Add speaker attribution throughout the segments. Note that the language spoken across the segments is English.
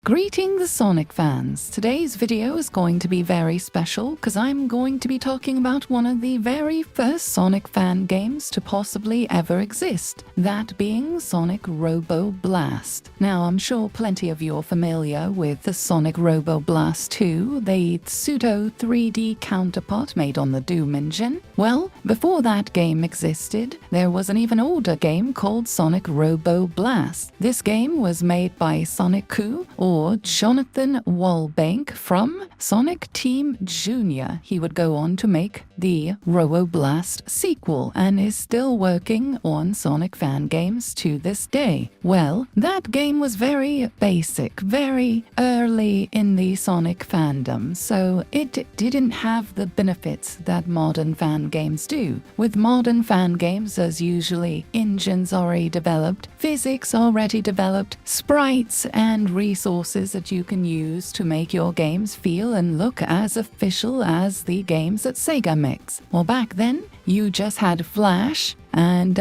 Speaker 1: Greetings Sonic fans! Today's video is going to be very special because I'm going to be talking about one of the very first Sonic fan games to possibly ever exist, that being Sonic Robo Blast. Now I'm sure plenty of you are familiar with the Sonic Robo Blast 2, the pseudo 3D counterpart made on the Doom engine. Well, before that game existed, there was an even older game called Sonic Robo Blast. This game was made by Sonic Ku, or Jonathan Walbank from Sonic Team Jr. He would go on to make the Robo Blast sequel and is still working on Sonic fan games to this day. Well, that game was very basic, very early in the Sonic fandom, so it didn't have the benefits that modern fan games do. With modern fan games, there's usually engines already developed, physics already developed, sprites and resources that you can use to make your games feel and look as official as the games that Sega makes. Well, back then, you just had Flash and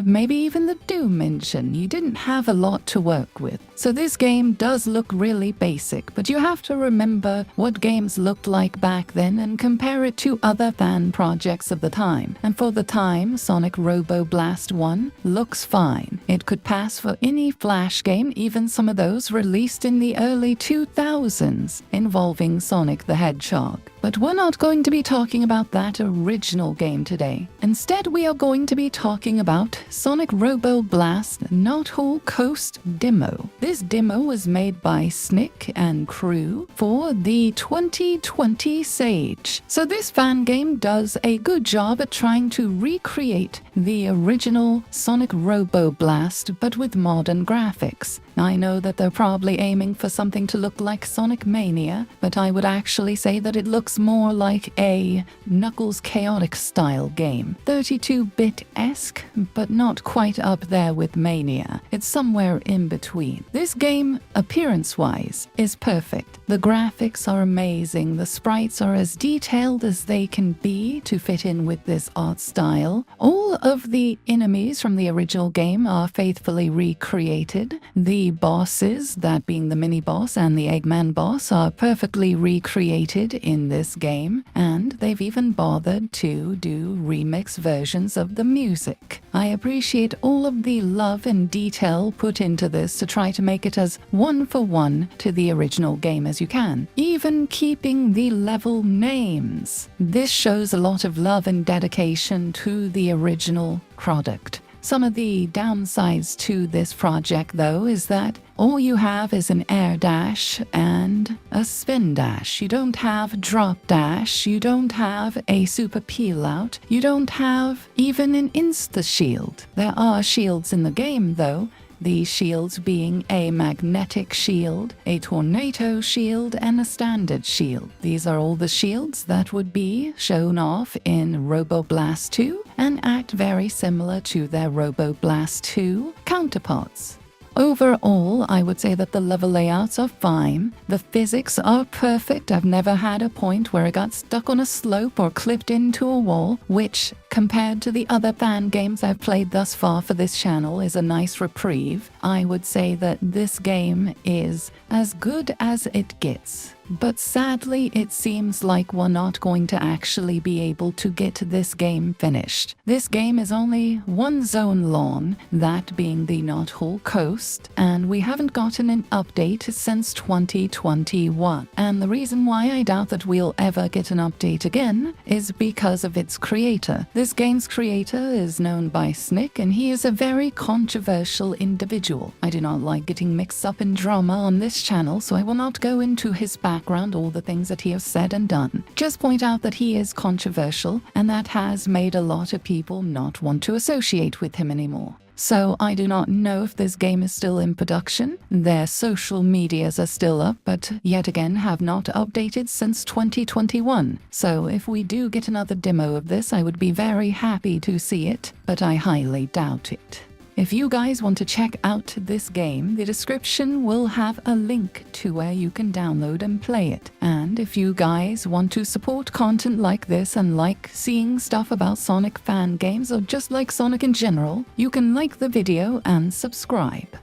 Speaker 1: maybe even the Doom engine. You didn't have a lot to work with. So this game does look really basic, but you have to remember what games looked like back then and compare it to other fan projects of the time. And for the time, Sonic Robo Blast 1 looks fine. It could pass for any Flash game, even some of those released in the early 2000s involving Sonic the Hedgehog. But we're not going to be talking about that original game today. Instead, we are going to be talking about Sonic Robo Blast Knothole Coast demo. This demo was made by Snick and crew for the 2020 Sage. So this fan game does a good job at trying to recreate the original Sonic Robo Blast, but with modern graphics. I know that they're probably aiming for something to look like Sonic Mania, but I would actually say that it looks more like a Knuckles Chaotix style game. 32-bit-esque, but not quite up there with Mania. It's somewhere in between. This game, appearance-wise, is perfect. The graphics are amazing, the sprites are as detailed as they can be to fit in with this art style. All of the enemies from the original game are faithfully recreated. The bosses, that being the mini-boss and the Eggman boss, are perfectly recreated in this game, and they've even bothered to do remix versions of the music. I appreciate all of the love and detail put into this to try to make it as one-for-one to the original game as you can, even keeping the level names. This shows a lot of love and dedication to the original product. Some of the downsides to this project, though, is that all you have is an air dash and a spin dash. You don't have drop dash, you don't have a super peel out, you don't have even an insta shield. There are shields in the game, though. The shields being a magnetic shield, a tornado shield, and a standard shield. These are all the shields that would be shown off in Robo Blast 2 and act very similar to their Robo Blast 2 counterparts. Overall, I would say that the level layouts are fine, the physics are perfect. I've never had a point where it got stuck on a slope or clipped into a wall, which, compared to the other fan games I've played thus far for this channel, is a nice reprieve. I would say that this game is as good as it gets. But sadly, it seems like we're not going to actually be able to get this game finished. This game is only one zone long, that being the Knothole Coast, and we haven't gotten an update since 2021. And the reason why I doubt that we'll ever get an update again is because of its creator. This game's creator is known by Snick, and he is a very controversial individual. I do not like getting mixed up in drama on this channel, so I will not go into his background, all the things that he has said and done. Just point out that he is controversial, and that has made a lot of people not want to associate with him anymore. So I do not know if this game is still in production. Their social medias are still up, but yet again have not updated since 2021. So if we do get another demo of this, I would be very happy to see it, but I highly doubt it. If you guys want to check out this game, the description will have a link to where you can download and play it. And if you guys want to support content like this and like seeing stuff about Sonic fan games or just like Sonic in general, you can like the video and subscribe.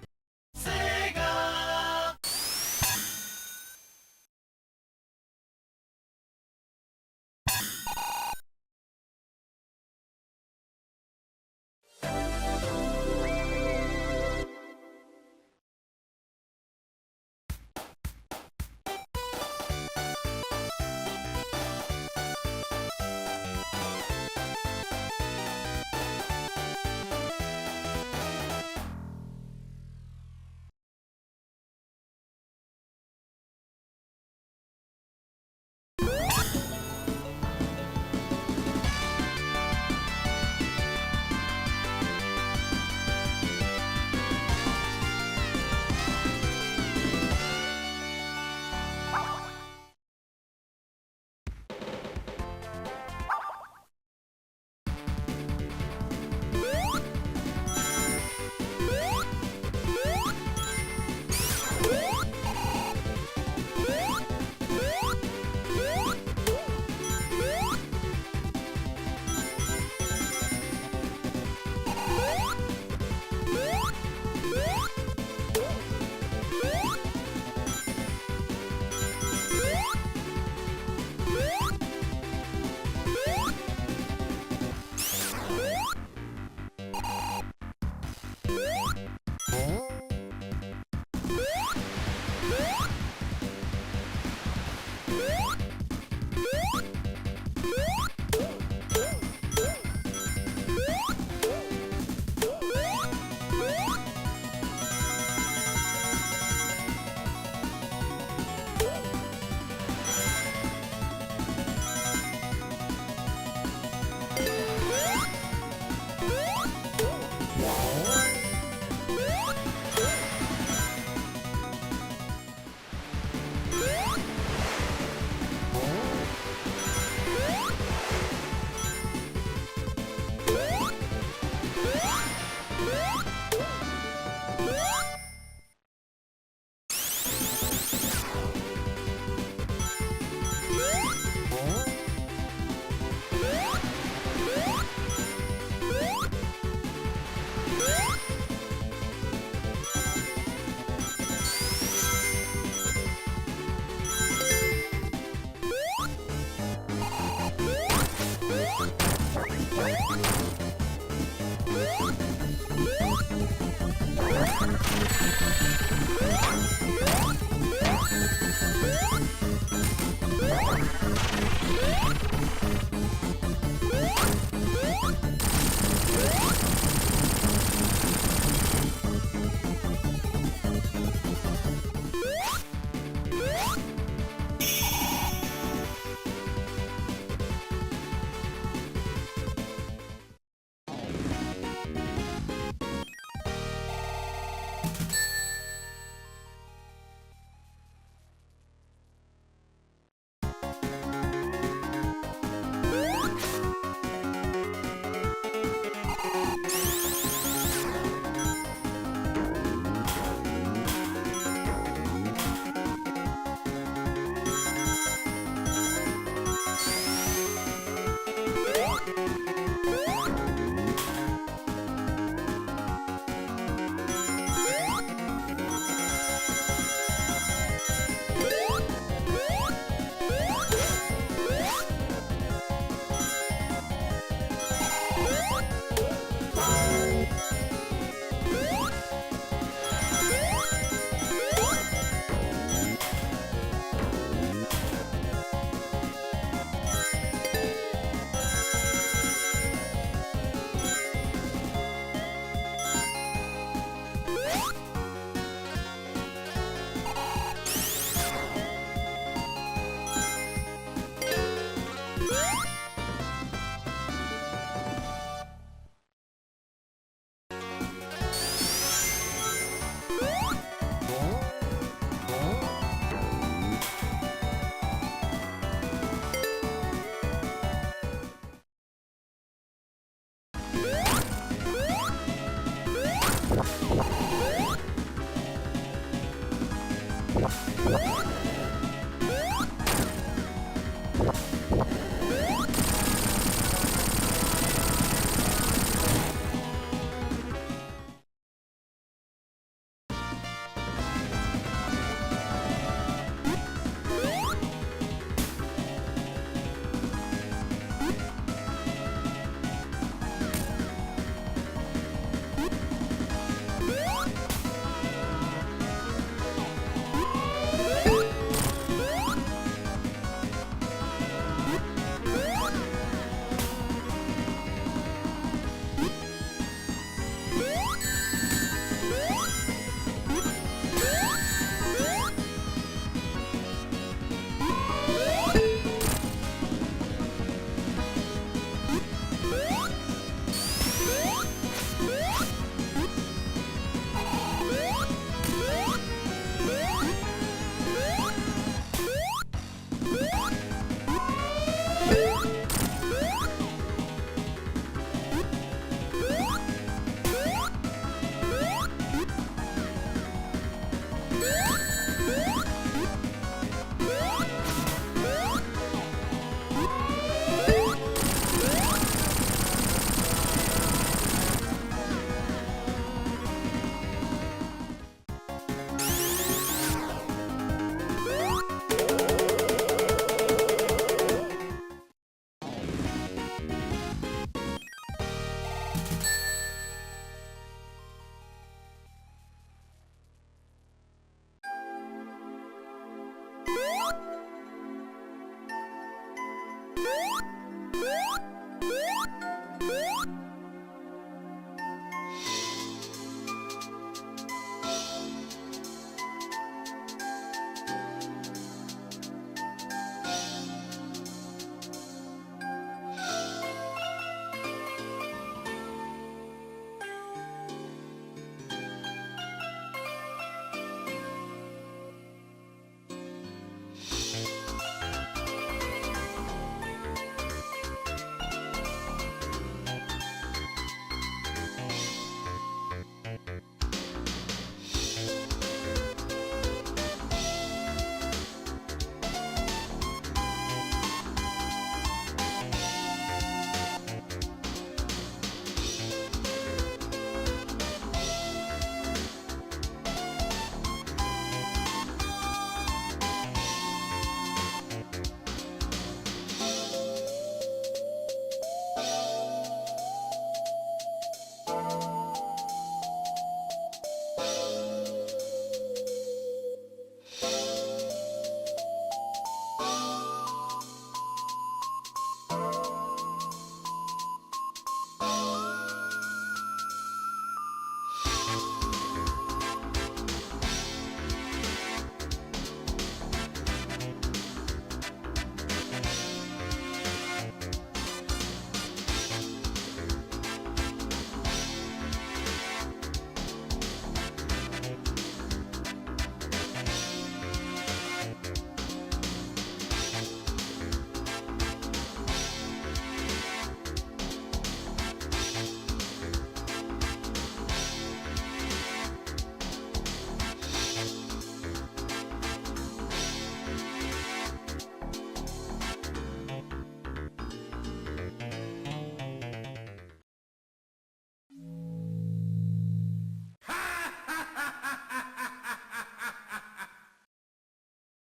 Speaker 1: Sega!